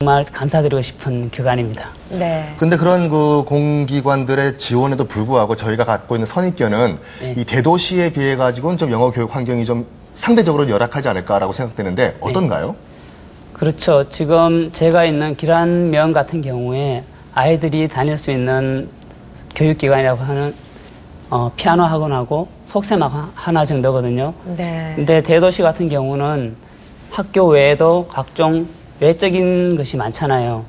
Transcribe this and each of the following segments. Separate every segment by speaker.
Speaker 1: 정말 감사드리고 싶은 기관입니다.
Speaker 2: 네.
Speaker 3: 근데 그런 그 공기관들의 지원에도 불구하고 저희가 갖고 있는 선입견은
Speaker 1: 네.
Speaker 3: 이 대도시에 비해 가지고는 좀 영어 교육 환경이 좀 상대적으로 열악하지 않을까라고 생각되는데 어떤가요?
Speaker 1: 그렇죠. 지금 제가 있는 기란면 같은 경우에 아이들이 다닐 수 있는 교육기관이라고 하는 피아노 학원하고 속셈학 하나 정도거든요.
Speaker 2: 네.
Speaker 1: 근데 대도시 같은 경우는 학교 외에도 각종 외적인 것이 많잖아요.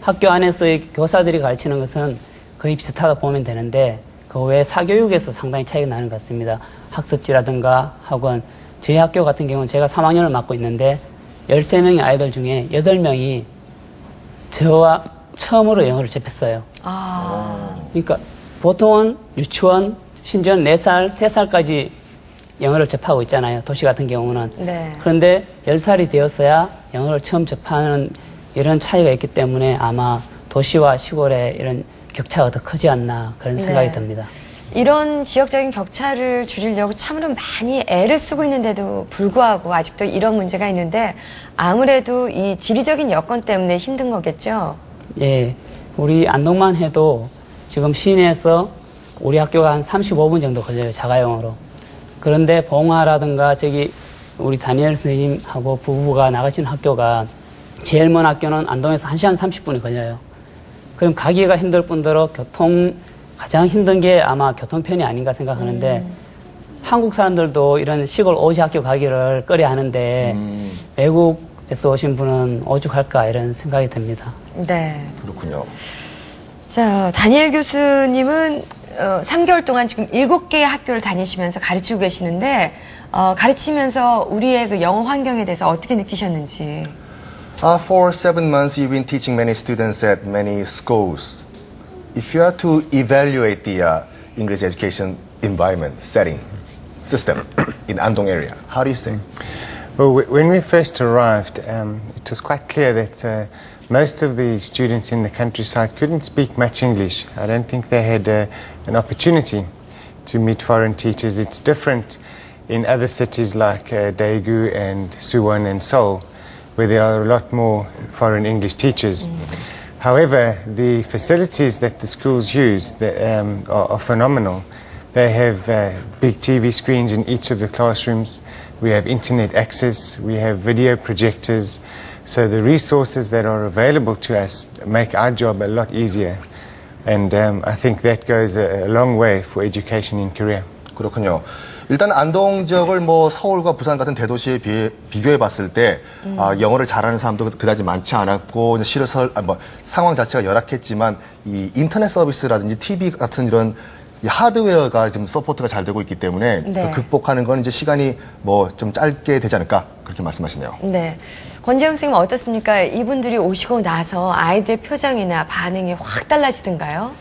Speaker 1: 학교 안에서의 교사들이 가르치는 것은 거의 비슷하다 보면 되는데 그 외에 사교육에서 상당히 차이가 나는 것 같습니다. 학습지라든가 학원. 저희 학교 같은 경우는 제가 3학년을 맡고 있는데 13명의 아이들 중에 8명이 저와 처음으로 영어를 접했어요. 그러니까 보통은 유치원, 심지어는 4살, 3살까지 영어를 접하고 있잖아요. 도시 같은 경우는.
Speaker 2: 네.
Speaker 1: 그런데 10살이 되었어야 영어를 처음 접하는 이런 차이가 있기 때문에 아마 도시와 시골의 이런 격차가 더 크지 않나 그런 생각이
Speaker 2: 네.
Speaker 1: 듭니다.
Speaker 2: 이런 지역적인 격차를 줄이려고 참으로 많이 애를 쓰고 있는데도 불구하고 아직도 이런 문제가 있는데 아무래도 이 지리적인 여건 때문에 힘든 거겠죠?
Speaker 1: 예, 우리 안동만 해도 지금 시내에서 우리 학교가 한 35분 정도 걸려요, 자가용으로. 그런데 봉화라든가 저기 우리 다니엘 선생님하고 부부가 나가시는 학교가 제일 먼 학교는 안동에서 1시간 30분이 걸려요. 그럼 가기가 힘들 뿐더러 가장 힘든 게 아마 교통편이 아닌가 생각하는데 한국 사람들도 이런 시골 오지 학교 가기를 꺼려 하는데 외국에서 오신 분은 오죽할까 이런 생각이 듭니다.
Speaker 2: 네.
Speaker 3: 그렇군요.
Speaker 2: 자, 다니엘 교수님은 3개월 동안 지금 7개의 학교를 다니시면서 가르치고 계시는데 가르치면서 우리의 그 영어 환경에 대해서 어떻게 느끼셨는지.
Speaker 3: For 7 months, you've been teaching many students at many schools. If you are to evaluate the English education environment, setting, system in Andong area, how do you say?
Speaker 4: Well, when we first arrived, it was quite clear that most of the students in the countryside couldn't speak much English. I don't think they had an opportunity to meet foreign teachers. It's different in other cities like Daegu and Suwon and Seoul, where there are a lot more foreign English teachers. However, the facilities that the schools use are phenomenal. They have big TV screens in each of the classrooms. We have internet access. We have video projectors. So the resources that are available to us make our job a lot easier. And I think that goes a long way for education in Korea.
Speaker 3: 그렇군요. 일단 안동 지역을 뭐 서울과 부산 같은 대도시에 비교해 봤을 때 영어를 잘하는 사람도 그다지 많지 않았고 상황 자체가 열악했지만 이 인터넷 서비스라든지 TV 같은 이런 이 하드웨어가 지금 서포트가 잘 되고 있기 때문에
Speaker 2: 네.
Speaker 3: 극복하는 건 이제 시간이 뭐 좀 짧게 되지 않을까 그렇게 말씀하시네요.
Speaker 2: 네. 권재영 선생님 어떻습니까? 이분들이 오시고 나서 아이들 표정이나 반응이 확 달라지던가요?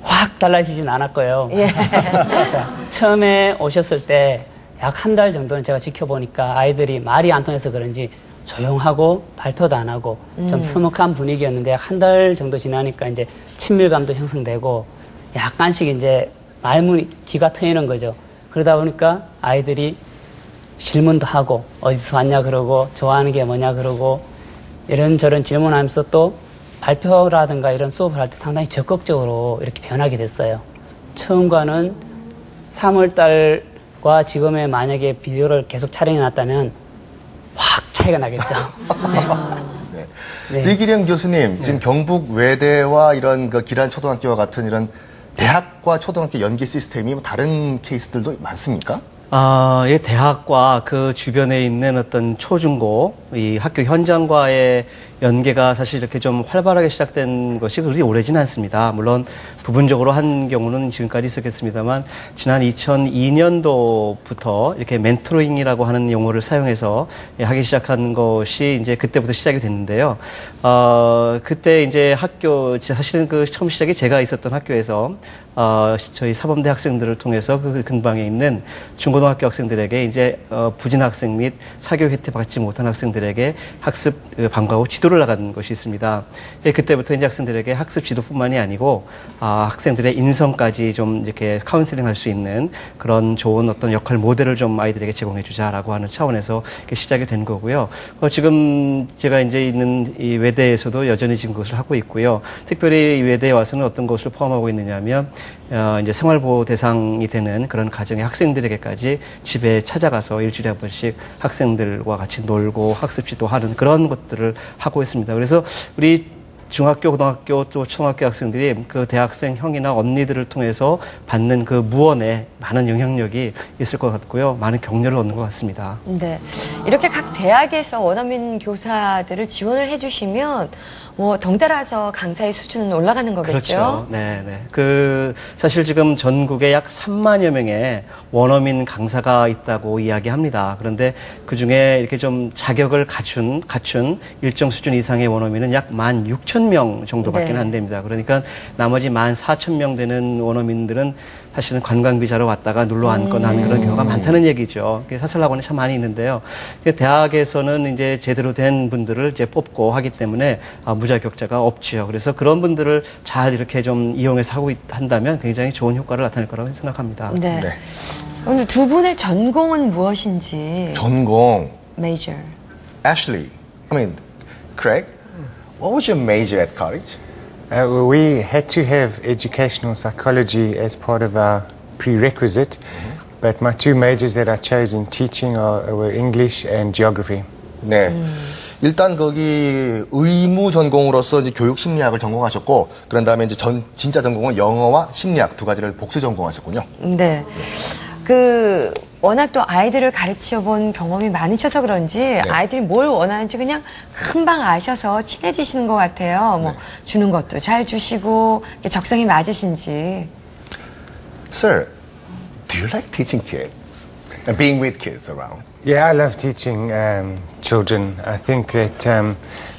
Speaker 1: 확 달라지진 않았고요.
Speaker 2: 예.
Speaker 1: 자, 처음에 오셨을 때 약 한 달 정도는 제가 지켜보니까 아이들이 말이 안 통해서 그런지 조용하고 발표도 안 하고 좀 서먹한 분위기였는데 약 한 달 정도 지나니까 이제 친밀감도 형성되고 약간씩 이제 말문이 귀가 트이는 거죠. 그러다 보니까 아이들이 질문도 하고 어디서 왔냐 그러고 좋아하는 게 뭐냐 그러고 이런저런 질문하면서 또 발표라든가 이런 수업을 할 때 상당히 적극적으로 이렇게 변하게 됐어요. 처음과는 3월달과 지금의 만약에 비디오를 계속 촬영해 놨다면 확 차이가 나겠죠.
Speaker 3: 네.
Speaker 1: 네.
Speaker 3: 이기령 교수님, 지금 경북 외대와 이런 그 기란 초등학교와 같은 이런 대학과 초등학교 연계 시스템이 다른 케이스들도 많습니까?
Speaker 5: 예, 대학과 그 주변에 있는 어떤 초중고, 이 학교 현장과의 연계가 사실 이렇게 좀 활발하게 시작된 것이 그렇게 오래지는 않습니다. 물론 부분적으로 한 경우는 지금까지 있었겠습니다만, 지난 2002년도부터 이렇게 멘토링이라고 하는 용어를 사용해서 하기 시작한 것이 이제 그때부터 시작이 됐는데요. 그때 이제 사실은 그 처음 시작이 제가 있었던 학교에서 저희 사범대 학생들을 통해서 그 근방에 있는 중고등학교 학생들에게 이제 부진 학생 및 사교육 혜택 받지 못한 학생들에게 학습 방과후 지도를 연수를 나간 것이 있습니다. 그때부터 이제 학생들에게 학습 지도뿐만이 아니고 학생들의 인성까지 좀 이렇게 카운셀링할 수 있는 그런 좋은 어떤 역할 모델을 좀 아이들에게 제공해주자라고 하는 차원에서 이렇게 시작이 된 거고요. 지금 제가 이제 있는 이 외대에서도 여전히 지금 그것을 하고 있고요. 특별히 이 외대에 와서는 어떤 것을 포함하고 있느냐면 이제 생활보호 대상이 되는 그런 가정의 학생들에게까지 집에 찾아가서 일주일에 한 번씩 학생들과 같이 놀고 학습 지도하는 그런 것들을 하고 있습니다. 그래서 우리 중학교, 고등학교 또 초등학교 학생들이 그 대학생 형이나 언니들을 통해서 받는 그 무언의 많은 영향력이 있을 것 같고요. 많은 격려를 얻는 것 같습니다.
Speaker 2: 네. 이렇게 각 대학에서 원어민 교사들을 지원을 해주시면 뭐 덩달아서 강사의 수준은 올라가는 거겠죠?
Speaker 5: 그렇죠. 네. 사실 지금 전국에 약 3만여 명의 원어민 강사가 있다고 이야기합니다. 그런데 그 중에 이렇게 좀 자격을 갖춘 일정 수준 이상의 원어민은 약 16,000명 정도밖에
Speaker 2: 네.
Speaker 5: 안 됩니다. 그러니까 나머지 14,000명 되는 원어민들은 사실은 관광 비자로 왔다가 눌러 앉거나 하는 그런 경우가 많다는 얘기죠. 사설학원에 참 많이 있는데요. 대학에서는 이제 제대로 된 분들을 이제 뽑고 하기 때문에 무자격자가 없지요. 그래서 그런 분들을 잘 이렇게 좀 이용해서 한다면 굉장히 좋은 효과를 나타낼 거라고 생각합니다.
Speaker 2: 네.
Speaker 3: 네.
Speaker 2: 오늘 두 분의 전공은 무엇인지.
Speaker 3: 전공.
Speaker 2: Major.
Speaker 3: Ashley, Craig, what was your major at college?
Speaker 4: Well, we had to have educational psychology as part of our prerequisite, but my two majors that I chose in teaching were English and geography.
Speaker 3: 네. 일단 거기 의무 전공으로서 이제 교육 심리학을 전공하셨고, 그런 다음에 이제 진짜 전공은 영어와 심리학 두 가지를 복수 전공하셨군요.
Speaker 2: 네. 워낙 또 아이들을 가르쳐 본 경험이 많으셔서 그런지 아이들이 뭘 원하는지 그냥 금방 아셔서 친해지시는 것 같아요. 뭐 주는 것도 잘 주시고 적성이 맞으신지.
Speaker 3: Sir, do you like teaching kids and being with kids around?
Speaker 4: Yeah, I love teaching children. I think that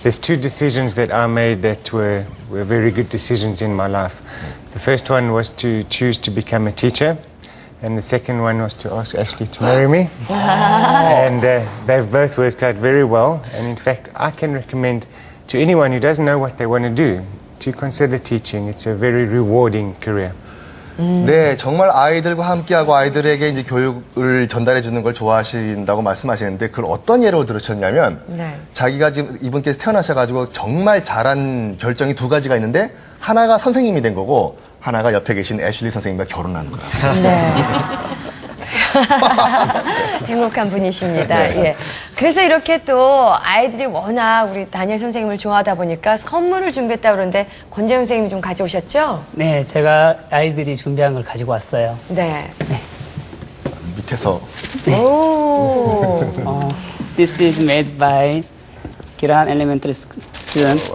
Speaker 4: there's two decisions that I made that were very good decisions in my life. The first one was to choose to become a teacher. And the second one was to ask Ashley to marry me. And they've both worked out very well. And in fact, I can recommend to anyone who doesn't know what they want to do to consider teaching. It's a very rewarding career.
Speaker 3: 네, 정말 아이들과 함께하고 아이들에게 이제 교육을 전달해 주는 걸 좋아하신다고 말씀하시는데 그걸 어떤 예로 들으셨냐면 자기가 지금 이분께서 태어나셔가지고 정말 잘한 결정이 두 가지가 있는데 하나가 선생님이 된 거고 하나가 옆에 계신 애슐리 선생님과 결혼한 거예요.
Speaker 2: 네. 행복한 분이십니다. 예. 그래서 이렇게 또 아이들이 워낙 우리 다니엘 선생님을 좋아하다 보니까 선물을 준비했다 그러는데 권재영 선생님이 좀 가져오셨죠?
Speaker 1: 네, 제가 아이들이 준비한 걸 가지고 왔어요.
Speaker 2: 네.
Speaker 3: 밑에서.
Speaker 2: 오.
Speaker 1: This is made by Kiran Elementary student,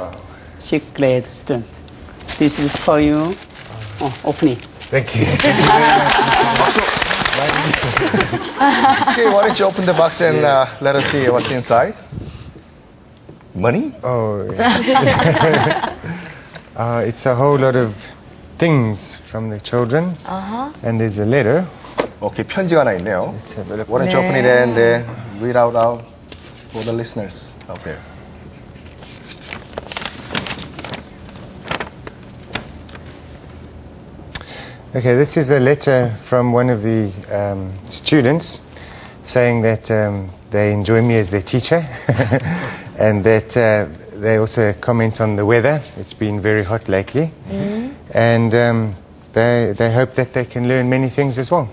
Speaker 1: 6th grade student. This is for you. Open it.
Speaker 4: Thank you.
Speaker 3: Okay, why don't you open the box and let us see what's inside? Money?
Speaker 4: Oh, yeah. It's a whole lot of things from the children. And there's a letter.
Speaker 3: Okay, 편지가 하나 있네요.
Speaker 4: It's a bit of-
Speaker 3: Why don't you open it and read out loud for the listeners out there?
Speaker 4: Okay, this is a letter from one of the students saying that they enjoy me as their teacher and that they also comment on the weather. It's been very hot lately. And they hope that they can learn many things as well.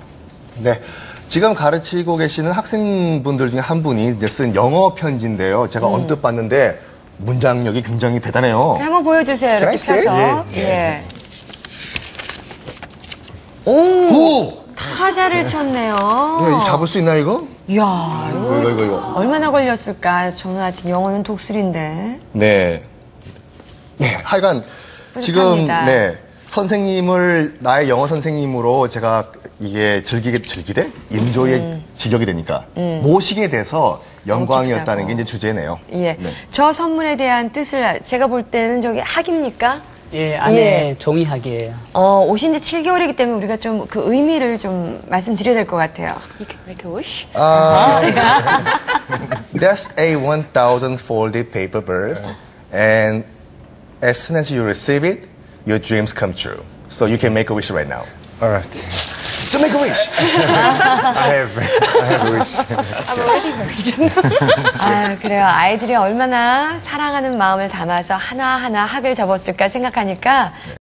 Speaker 3: 네. 지금 가르치고 계시는 학생분들 중에 한 분이 이제 쓴 영어 편지인데요. 제가 언뜻 봤는데 문장력이 굉장히 대단해요.
Speaker 2: 한번 보여주세요.
Speaker 3: Can I
Speaker 2: 이렇게
Speaker 3: see it?
Speaker 2: 펴서. 예. 오.
Speaker 3: 오!
Speaker 2: 타자를 쳤네요.
Speaker 3: 이거 잡을 수 있나 이거?
Speaker 2: 이야,
Speaker 3: 이거.
Speaker 2: 얼마나 걸렸을까? 저는 아직 영어는 독수리인데.
Speaker 3: 네. 네, 하여간 지금
Speaker 2: 뿌듯합니다.
Speaker 3: 네. 선생님을 나의 영어 선생님으로 제가 이게 즐기되 인조의 직역이 되니까 모시게 돼서 영광이었다는 게 이제 주제네요.
Speaker 2: 예.
Speaker 3: 네.
Speaker 2: 저 선물에 대한 뜻을 제가 볼 때는 저기 학입니까?
Speaker 1: 예, 안에 종이학이에요.
Speaker 2: 오신 지 7개월이기 때문에 우리가 좀 그 의미를 좀 말씀드려야 될 것 같아요. You can make a wish.
Speaker 3: That's a 1,000 folded paper burst And as soon as you receive it, your dreams come true. So you can make a wish right now.
Speaker 4: All right.
Speaker 3: So make a wish.
Speaker 4: I have a wish.
Speaker 2: 아, 그래요. 아이들이 얼마나 사랑하는 마음을 담아서 하나하나 학을 접었을까 생각하니까